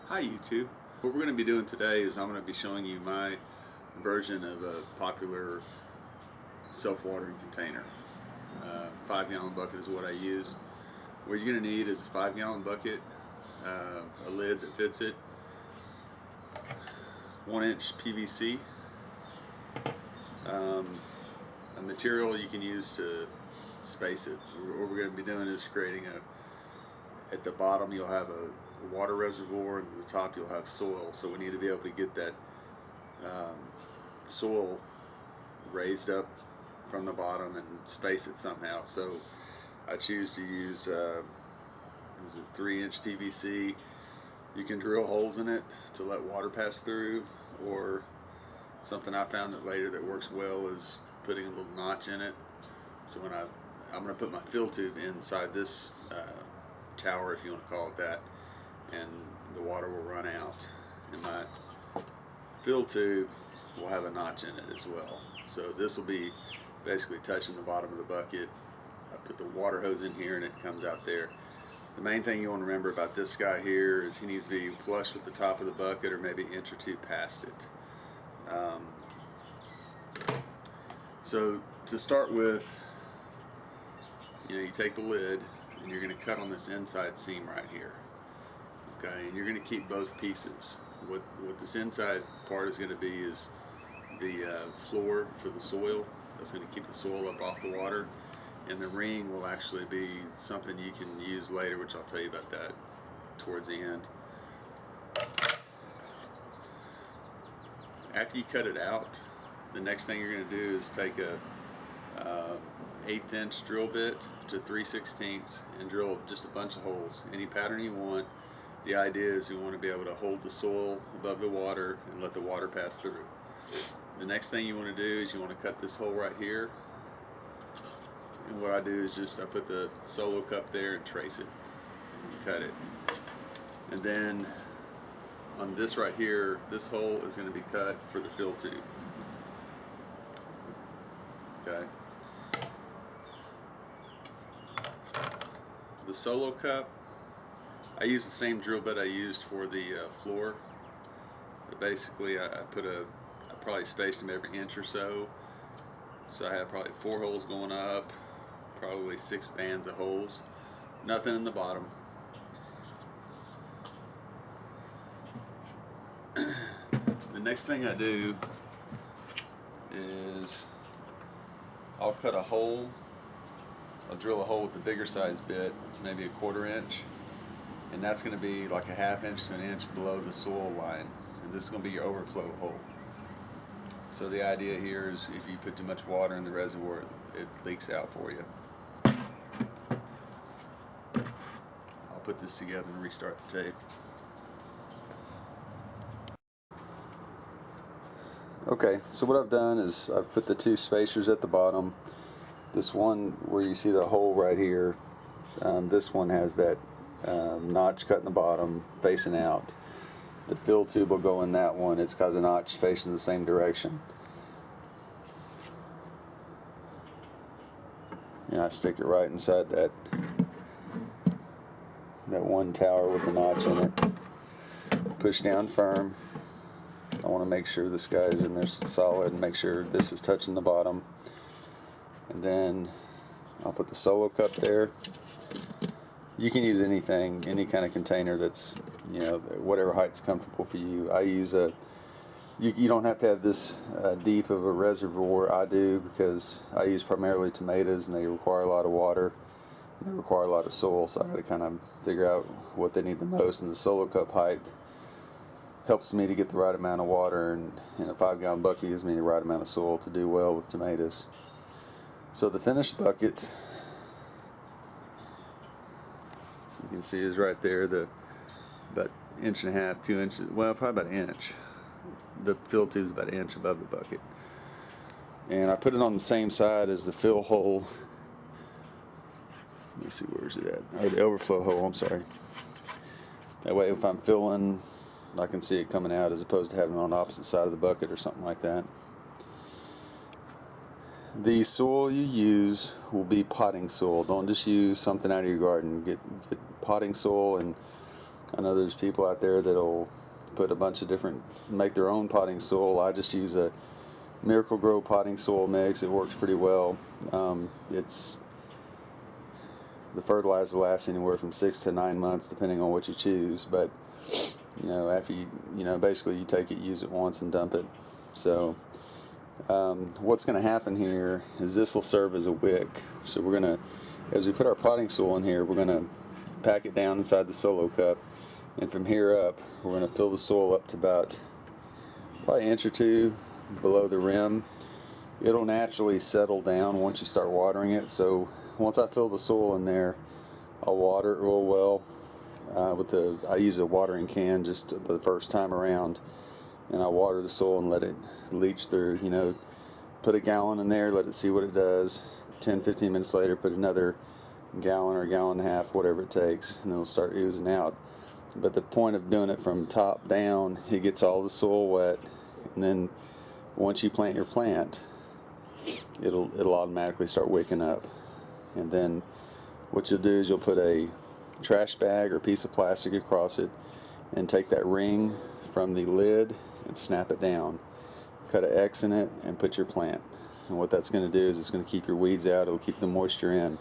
Hi YouTube. What we're going to be doing today is I'm going to be showing you my version of a popular self-watering container. 5-gallon bucket is what I use. What you're going to need is a 5-gallon bucket, a lid that fits it, 1-inch PVC, a material you can use to space it. What we're going to be doing is creating at the bottom you'll have a water reservoir, and at the top you'll have soil. So we need to be able to get that soil raised up from the bottom and space it somehow. So I choose to use is a 3-inch PVC. You can drill holes in it to let water pass through, or something I found that later that works well is putting a little notch in it. So when I'm going to put my fill tube inside this tower, if you want to call it that, and the water will run out, and my fill tube will have a notch in it as well. So this will be basically touching the bottom of the bucket. I put the water hose in here and it comes out there. The main thing you want to remember about this guy here is he needs to be flush with the top of the bucket, or maybe an inch or two past it. So to start with, you take the lid and you're going to cut on this inside seam right here. Okay, and you're going to keep both pieces. What this inside part is going to be is the floor for the soil. That's going to keep the soil up off the water. And the ring will actually be something you can use later, which I'll tell you about that towards the end. After you cut it out, the next thing you're going to do is take a 1/8 inch drill bit to 3/16 and drill just a bunch of holes, any pattern you want. The idea is you want to be able to hold the soil above the water and let the water pass through. The next thing you want to do is you want to cut this hole right here. And what I do is I put the solo cup there and trace it and cut it. And then on this right here, this hole is going to be cut for the fill tube. Okay. The solo cup, I use the same drill bit I used for the floor. But basically, I probably spaced them every inch or so. So I have probably 4 holes going up, probably 6 bands of holes. Nothing in the bottom. The next thing I do is I'll cut a hole. I'll drill a hole with the bigger size bit, maybe a 1/4 inch. And that's going to be like a 1/2 inch to 1 inch below the soil line. And this is going to be your overflow hole. So the idea here is if you put too much water in the reservoir, it leaks out for you. I'll put this together and restart the tape. Okay, so what I've done is I've put the 2 spacers at the bottom. This one where you see the hole right here, this one has that notch cut in the bottom facing out. The fill tube will go in that one. It's got the notch facing the same direction. And I stick it right inside that one tower with the notch in it. Push down firm. I want to make sure this guy is in there solid and make sure this is touching the bottom. And then I'll put the solo cup there. You can use anything, any kind of container that's, whatever height's comfortable for you. I use you don't have to have this deep of a reservoir. I do, because I use primarily tomatoes and they require a lot of water. They require a lot of soil, so I got to kind of figure out what they need the most. And the solo cup height helps me to get the right amount of water, and a 5-gallon bucket gives me the right amount of soil to do well with tomatoes. So the finished bucket, you can see, is right there, about 1.5 inches, 2 inches, well, probably about 1 inch. The fill tube is about 1 inch above the bucket. And I put it on the same side as the fill hole. Let me see, where's it at? Or the overflow hole, I'm sorry. That way if I'm filling, I can see it coming out, as opposed to having it on the opposite side of the bucket or something like that. The soil you use will be potting soil. Don't just use something out of your garden. Get potting soil, and I know there's people out there that'll put a bunch of different, make their own potting soil. I just use a Miracle-Gro potting soil mix. It works pretty well. It's the fertilizer lasts anywhere from 6 to 9 months depending on what you choose, but after basically you take it, use it once and dump it. So what's going to happen here is this will serve as a wick. So we're going to, as we put our potting soil in here, we're going to pack it down inside the solo cup, and from here up we're going to fill the soil up to about probably an inch or two below the rim. It'll naturally settle down once you start watering it. So once I fill the soil in there, I'll water it real well. I use a watering can just the first time around, and I water the soil and let it leach through. Put a gallon in there, let it see what it does. 10-15 minutes later, put another gallon or a gallon and a half, whatever it takes, and it'll start oozing out. But the point of doing it from top down, it gets all the soil wet, and then once you plant your plant, it'll automatically start wicking up. And then what you'll do is you'll put a trash bag or piece of plastic across it and take that ring from the lid and snap it down. Cut an X in it and put your plant. And what that's going to do is it's going to keep your weeds out. It'll keep the moisture in.